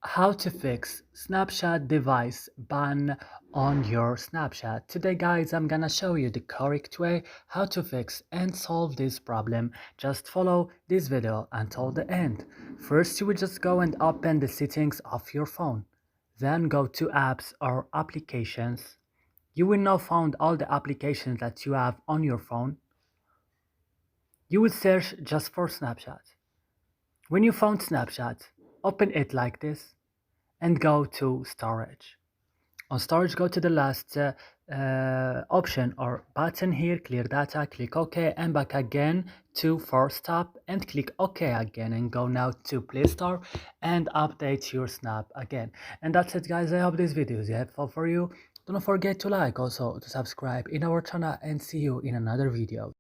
How to fix Snapchat device ban on your Snapchat. Today guys, I'm gonna show you the correct way how to fix and solve this problem. Just follow this video until the end. First, you will just go and open the settings of your phone. Then go to apps or applications. You will now find all the applications that you have on your phone. You will search just for Snapchat. When you found Snapchat, open it like this and go to storage. On storage, go to the last option or button here, clear data, click OK, and back again to force stop and click OK again, and go now to Play Store and update your Snap again. And that's it guys, I hope this video is helpful for you. Don't forget to like, also to subscribe in our channel, and see you in another video.